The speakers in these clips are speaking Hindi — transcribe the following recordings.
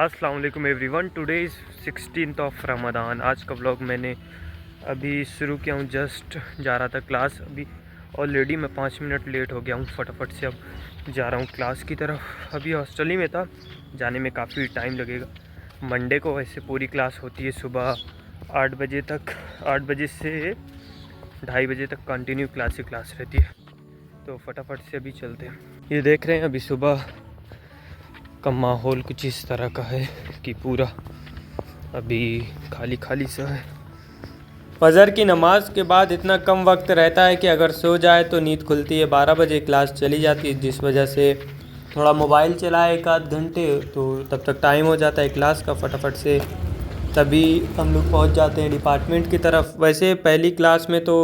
अस्सलाम वालेकुम everyone. Today is 16th of Ramzan. आज का व्लॉग मैंने अभी शुरू किया हूँ। जस्ट जा रहा था क्लास। अभी ऑलरेडी मैं 5 मिनट लेट हो गया हूँ। फटाफट से अब जा रहा हूँ क्लास की तरफ। अभी हॉस्टल ही में था, जाने में काफ़ी टाइम लगेगा। मंडे को वैसे पूरी क्लास होती है सुबह 8 बजे तक। 8 बजे से 2:30 बजे तक कंटिन्यू क्लास ही क्लास रहती है। तो फटाफट से अभी चलते हैं। ये देख रहे हैं अभी सुबह का माहौल कुछ इस तरह का है कि पूरा अभी खाली खाली सा है। फजर की नमाज के बाद इतना कम वक्त रहता है कि अगर सो जाए तो नींद खुलती है। 12 बजे क्लास चली जाती है, जिस वजह से थोड़ा मोबाइल चलाए 1 आध घंटे तो तब तक टाइम हो जाता है क्लास का। फटाफट से तभी हम लोग पहुंच जाते हैं डिपार्टमेंट की तरफ। वैसे पहली क्लास में तो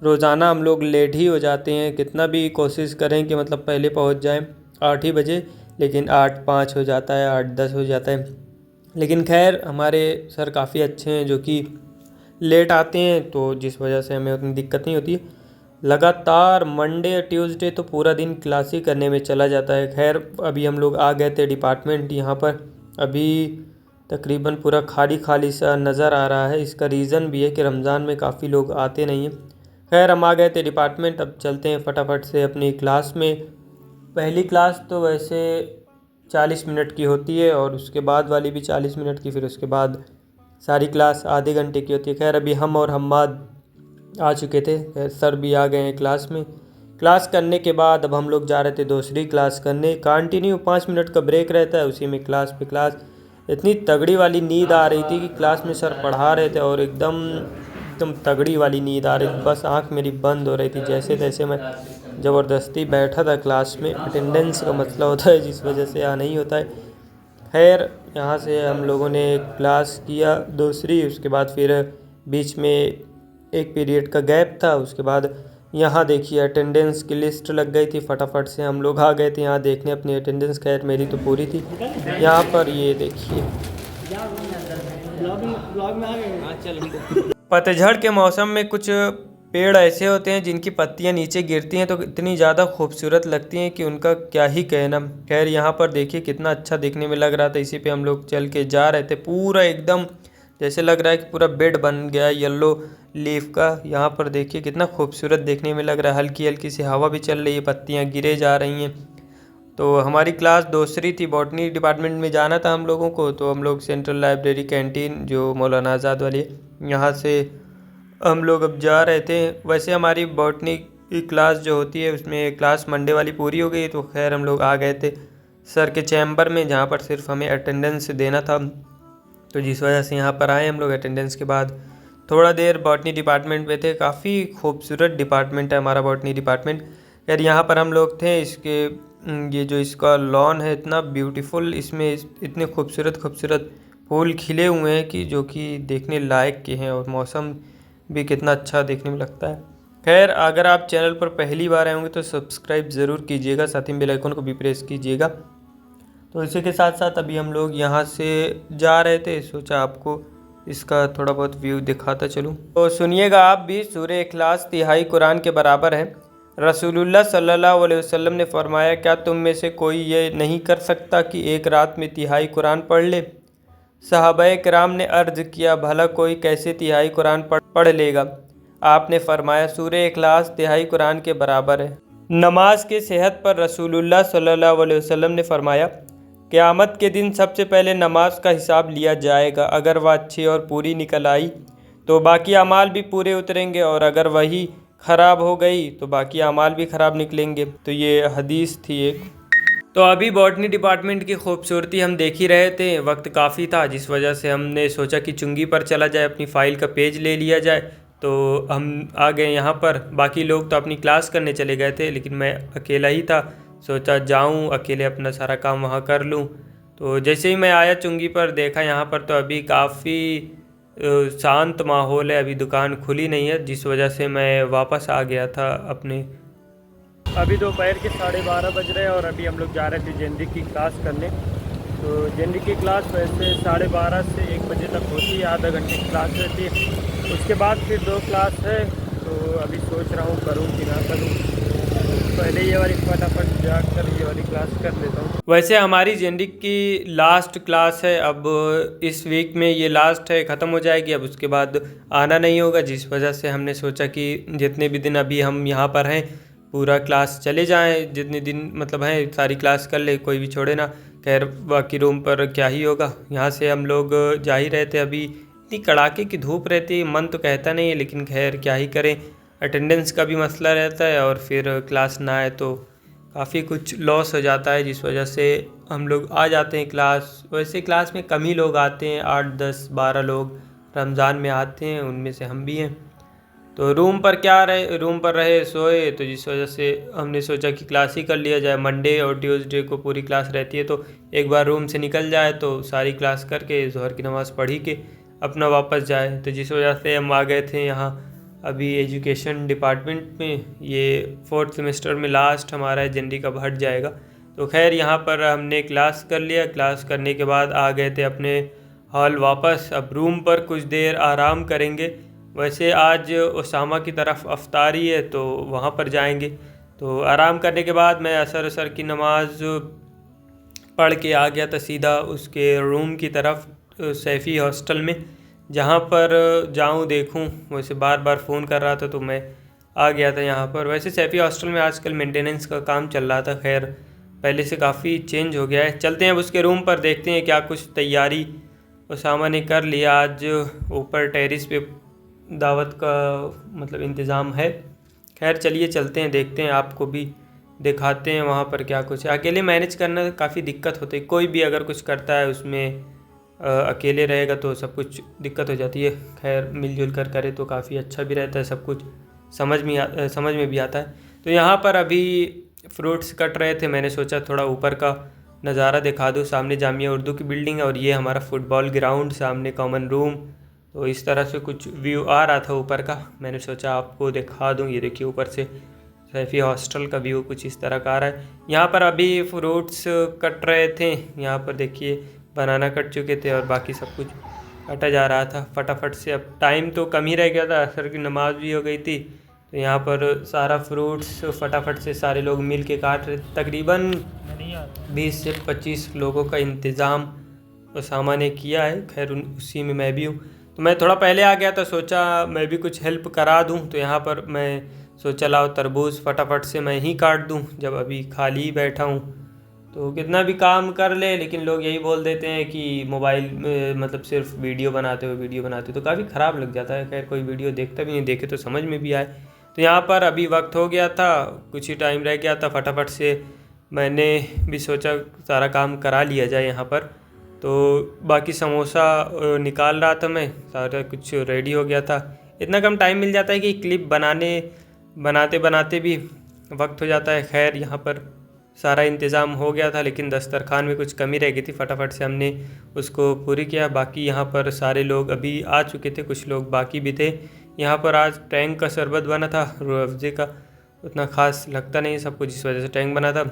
रोज़ाना हम लोग लेट ही हो जाते हैं, कितना भी कोशिश करें कि मतलब पहले पहुंच जाएं 8 ही बजे, लेकिन 8:05 हो जाता है, 8:10 हो जाता है। लेकिन खैर हमारे सर काफ़ी अच्छे हैं जो कि लेट आते हैं, तो जिस वजह से हमें उतनी दिक्कत नहीं होती है। लगातार मंडे ट्यूसडे तो पूरा दिन क्लास ही करने में चला जाता है। खैर अभी हम लोग आ गए थे डिपार्टमेंट। यहाँ पर अभी तकरीबन पूरा खाली खाली सा नज़र आ रहा है। इसका रीज़न भी है कि रमज़ान में काफ़ी लोग आते नहीं हैं। खैर हम आ गए थे डिपार्टमेंट। अब चलते हैं फटाफट से अपनी क्लास में। पहली क्लास तो वैसे 40 मिनट की होती है और उसके बाद वाली भी 40 मिनट की, फिर उसके बाद सारी क्लास आधे घंटे की होती है। खैर अभी हम और हम्माद आ चुके थे। खैर सर भी आ गए हैं क्लास में। क्लास करने के बाद अब हम लोग जा रहे थे दूसरी क्लास करने। कंटिन्यू 5 मिनट का ब्रेक रहता है, उसी में क्लास पे क्लास। इतनी तगड़ी वाली नींद आ रही थी कि क्लास में सर पढ़ा रहे थे और एकदम एकदम तगड़ी वाली नींद आ रही थी। बस आँख मेरी बंद हो रही थी। जैसे तैसे मैं ज़बरदस्ती बैठा था क्लास में। अटेंडेंस का मसला होता है जिस वजह से आना ही होता है। खैर यहाँ से हम लोगों ने क्लास किया दूसरी, उसके बाद फिर बीच में एक पीरियड का गैप था। उसके बाद यहाँ देखिए अटेंडेंस की लिस्ट लग गई थी। फटाफट से हम लोग आ गए थे यहाँ देखने अपनी अटेंडेंस। खैर मेरी तो पूरी थी। यहाँ पर ये देखिए पतझड़ के मौसम में कुछ पेड़ ऐसे होते हैं जिनकी पत्तियां नीचे गिरती हैं तो इतनी ज़्यादा खूबसूरत लगती हैं कि उनका क्या ही कहना। खैर यहाँ पर देखिए कितना अच्छा दिखने में लग रहा था। इसी पे हम लोग चल के जा रहे थे। पूरा एकदम जैसे लग रहा है कि पूरा बेड बन गया येलो लीफ का। यहाँ पर देखिए कितना खूबसूरत देखने में लग रहा है। हल्की हल्की सी हवा भी चल रही है, पत्तियाँ गिरे जा रही हैं। तो हमारी क्लास दूसरी थी, बॉटनी डिपार्टमेंट में जाना था हम लोगों को। तो हम लोग सेंट्रल लाइब्रेरी कैंटीन जो मौलाना आज़ाद वाली है, यहाँ से हम लोग अब जा रहे थे। वैसे हमारी बॉटनी की क्लास जो होती है उसमें क्लास मंडे वाली पूरी हो गई। तो खैर हम लोग आ गए थे सर के चैम्बर में, जहाँ पर सिर्फ हमें अटेंडेंस देना था। तो जिस वजह से यहाँ पर आए हम लोग। अटेंडेंस के बाद थोड़ा देर बॉटनी डिपार्टमेंट में थे। काफ़ी खूबसूरत डिपार्टमेंट है हमारा बॉटनी डिपार्टमेंट। खैर यहाँ पर हम लोग थे। इसके ये जो इसका लॉन है इतना ब्यूटीफुल, इसमें इतने खूबसूरत खूबसूरत फूल खिले हुए हैं कि जो कि देखने लायक के हैं, और मौसम भी कितना अच्छा देखने में लगता है। खैर अगर आप चैनल पर पहली बार आए होंगे तो सब्सक्राइब ज़रूर कीजिएगा, साथ ही बेल आइकन को भी प्रेस कीजिएगा। तो इसी के साथ साथ अभी हम लोग यहाँ से जा रहे थे, सोचा आपको इसका थोड़ा बहुत व्यू दिखाता चलूँ। तो सुनिएगा आप भी। सूरह इखलास तिहाई कुरान के बराबर है। रसूलुल्लाह सल्लल्लाहु अलैहि वसल्लम ने फरमाया, क्या तुम में से कोई ये नहीं कर सकता कि एक रात में तिहाई कुरान पढ़ ले? सहाबाए किराम ने अर्ज़ किया, भला कोई कैसे तिहाई कुरान पढ़ लेगा? आपने फरमाया, सूरह इखलास तिहाई कुरान के बराबर है। नमाज के सेहत पर रसूलुल्लाह सल्लल्लाहु अलैहि वसल्लम ने फरमाया, क़यामत के दिन सबसे पहले नमाज का हिसाब लिया जाएगा। अगर वह अच्छी और पूरी निकल आई तो बाकी अमाल भी पूरे उतरेंगे, और अगर वही ख़राब हो गई तो बाकी अमाल भी ख़राब निकलेंगे। तो ये हदीस थी एक। तो अभी बॉटनी डिपार्टमेंट की खूबसूरती हम देख ही रहे थे। वक्त काफ़ी था जिस वजह से हमने सोचा कि चुंगी पर चला जाए, अपनी फ़ाइल का पेज ले लिया जाए। तो हम आ गए यहाँ पर। बाकी लोग तो अपनी क्लास करने चले गए थे, लेकिन मैं अकेला ही था। सोचा जाऊँ अकेले अपना सारा काम वहाँ कर लूँ। तो जैसे ही मैं आया चुंगी पर, देखा यहाँ पर तो अभी काफ़ी शांत माहौल है। अभी दुकान खुली नहीं है, जिस वजह से मैं वापस आ गया था अपने। अभी दोपहर के 12:30 बज रहे हैं और अभी हम लोग जा रहे थे जेनरिक की क्लास करने। तो जेनरिक की क्लास वैसे 12:30 से 1 बजे तक होती है, आधा घंटे की क्लास रहती है। उसके बाद फिर 2 क्लास है। तो अभी सोच रहा हूँ करूँ कि ना करूँ। पहले ये वाली फटाफट जाकर ये वाली क्लास कर लेता हूँ। वैसे हमारी जेनरिक की लास्ट क्लास है, अब इस वीक में ये लास्ट है, ख़त्म हो जाएगी। अब उसके बाद आना नहीं होगा, जिस वजह से हमने सोचा कि जितने भी दिन अभी हम यहाँ पर हैं पूरा क्लास चले जाएं, जितने दिन मतलब हैं सारी क्लास कर ले, कोई भी छोड़े ना। खैर बाकी रूम पर क्या ही होगा, यहाँ से हम लोग जा ही रहे थे। अभी इतनी कड़ाके की धूप रहती है, मन तो कहता नहीं है, लेकिन खैर क्या ही करें, अटेंडेंस का भी मसला रहता है और फिर क्लास ना आए तो काफ़ी कुछ लॉस हो जाता है, जिस वजह से हम लोग आ जाते हैं क्लास। वैसे क्लास में कम ही लोग आते हैं, 8 10 12 लोग रमज़ान में आते हैं, उनमें से हम भी हैं। तो रूम पर रहे सोए, तो जिस वजह से हमने सोचा कि क्लास ही कर लिया जाए। मंडे और ट्यूसडे को पूरी क्लास रहती है, तो एक बार रूम से निकल जाए तो सारी क्लास करके ज़ोहर की नमाज़ पढ़ी के अपना वापस जाए। तो जिस वजह से हम आ गए थे यहाँ अभी एजुकेशन डिपार्टमेंट में। ये 4th सेमेस्टर में लास्ट हमारा है, जनवरी कब हट जाएगा। तो खैर यहाँ पर हमने क्लास कर लिया, क्लास करने के बाद आ गए थे अपने हॉल वापस। अब रूम पर कुछ देर आराम करेंगे। वैसे आज उसामा की तरफ अफ्तारी है, तो वहाँ पर जाएंगे। तो आराम करने के बाद मैं असर की नमाज़ पढ़ के आ गया था सीधा उसके रूम की तरफ, सैफ़ी हॉस्टल में, जहाँ पर जाऊँ देखूँ। वैसे बार बार फ़ोन कर रहा था तो मैं आ गया था यहाँ पर। वैसे सैफ़ी हॉस्टल में आजकल मेंटेनेंस का काम चल रहा था, खैर पहले से काफ़ी चेंज हो गया है। चलते हैं अब उसके रूम पर, देखते हैं क्या कुछ तैयारी उसामा ने कर लिया। आज ऊपर टेरिस पे दावत का मतलब इंतज़ाम है। खैर चलिए चलते हैं, देखते हैं, आपको भी दिखाते हैं वहाँ पर क्या कुछ है। अकेले मैनेज करना काफ़ी दिक्कत होती है, कोई भी अगर कुछ करता है उसमें अकेले रहेगा तो सब कुछ दिक्कत हो जाती है। खैर मिलजुल कर करे तो काफ़ी अच्छा भी रहता है, सब कुछ समझ में भी आता है। तो यहाँ पर अभी फ्रूट्स कट रहे थे, मैंने सोचा थोड़ा ऊपर का नज़ारा दिखा दूँ। सामने जामिया उर्दू की बिल्डिंग है और ये हमारा फुटबॉल ग्राउंड, सामने कॉमन रूम। तो इस तरह से कुछ व्यू आ रहा था ऊपर का, मैंने सोचा आपको दिखा दूँ। ये देखिए ऊपर से सैफ़ी हॉस्टल का व्यू कुछ इस तरह का आ रहा है। यहाँ पर अभी फ्रूट्स कट रहे थे, यहाँ पर देखिए बनाना कट चुके थे और बाकी सब कुछ काटा जा रहा था फटाफट से। अब टाइम तो कम ही रह गया था, असर की नमाज़ भी हो गई थी, तो यहाँ पर सारा फ्रूट्स फटाफट से सारे लोग मिल के काट रहे। तकरीबन 20 से 25 लोगों का इंतज़ाम उसामा ने किया है। खैर उसी में मैं भी हूँ, तो मैं थोड़ा पहले आ गया था, सोचा मैं भी कुछ हेल्प करा दूँ। तो यहाँ पर मैं सोचा लाओ तरबूज फटाफट से मैं ही काट दूँ, जब अभी खाली ही बैठा हूँ। तो कितना भी काम कर ले, लेकिन लोग यही बोल देते हैं कि मोबाइल में मतलब सिर्फ वीडियो बनाते हो, तो काफ़ी ख़राब लग जाता है। खैर कोई वीडियो देखता भी नहीं, देखे तो समझ में भी आए। तो यहाँ पर अभी वक्त हो गया था, कुछ ही टाइम रह गया था, फटाफट से मैंने भी सोचा सारा काम करा लिया जाए यहाँ पर। तो बाकी समोसा निकाल रहा था मैं, सारा कुछ रेडी हो गया था। इतना कम टाइम मिल जाता है कि क्लिप बनाते बनाते भी वक्त हो जाता है। खैर यहाँ पर सारा इंतज़ाम हो गया था, लेकिन दस्तरखान में कुछ कमी रह गई थी, फटाफट से हमने उसको पूरी किया। बाकी यहाँ पर सारे लोग अभी आ चुके थे, कुछ लोग बाकी भी थे। यहाँ पर आज टैंक का शरबत बना था, रूह अफ़ज़े का उतना ख़ास लगता नहीं सब कुछ, जिस वजह से टैंक बना था।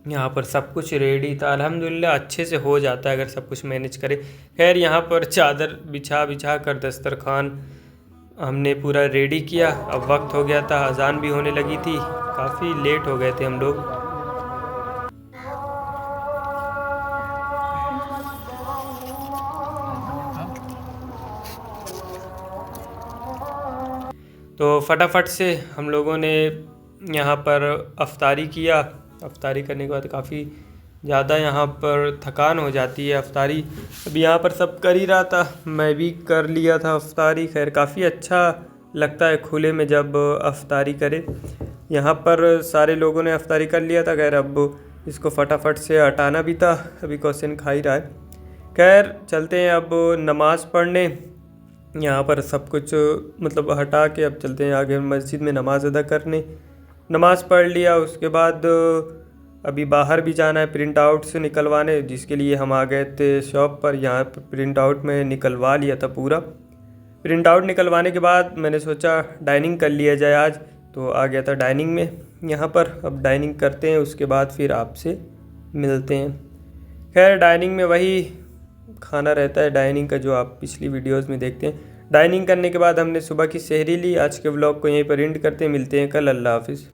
यहाँ पर सब कुछ रेडी था, अल्हम्दुलिल्लाह अच्छे से हो जाता है अगर सब कुछ मैनेज करे। खैर यहाँ पर चादर बिछा कर दस्तरखान हमने पूरा रेडी किया। अब वक्त हो गया था, अजान भी होने लगी थी, काफ़ी लेट हो गए थे हम लोग। तो फटाफट से हम लोगों ने यहाँ पर अफ्तारी किया। अफ्तारी करने के बाद काफ़ी ज़्यादा यहाँ पर थकान हो जाती है अफ्तारी। अभी यहाँ पर सब कर ही रहा था, मैं भी कर लिया था अफ्तारी। खैर काफ़ी अच्छा लगता है खुले में जब अफ्तारी करे। यहाँ पर सारे लोगों ने अफ्तारी कर लिया था। खैर अब इसको फटाफट से हटाना भी था, अभी क्वेश्चन खा ही रहा है। खैर चलते हैं अब नमाज़ पढ़ने। यहाँ पर सब कुछ मतलब हटा के अब चलते हैं आगे मस्जिद में नमाज़ अदा करने। नमाज़ पढ़ लिया, उसके बाद अभी बाहर भी जाना है प्रिंट आउट से निकलवाने, जिसके लिए हम आ गए थे शॉप पर। यहाँ पर प्रिंट आउट में निकलवा लिया था पूरा। प्रिंट आउट निकलवाने के बाद मैंने सोचा डाइनिंग कर लिया जाए आज, तो आ गया था डाइनिंग में यहाँ पर। अब डाइनिंग करते हैं, उसके बाद फिर आपसे मिलते हैं। खैर डाइनिंग में वही खाना रहता है डाइनिंग का जो आप पिछली वीडियोस में देखते हैं। डाइनिंग करने के बाद हमने सुबह की सहरी ली। आज के व्लॉग को यहीं पर एंड करते हैं, मिलते हैं कल। अल्लाह हाफिज़।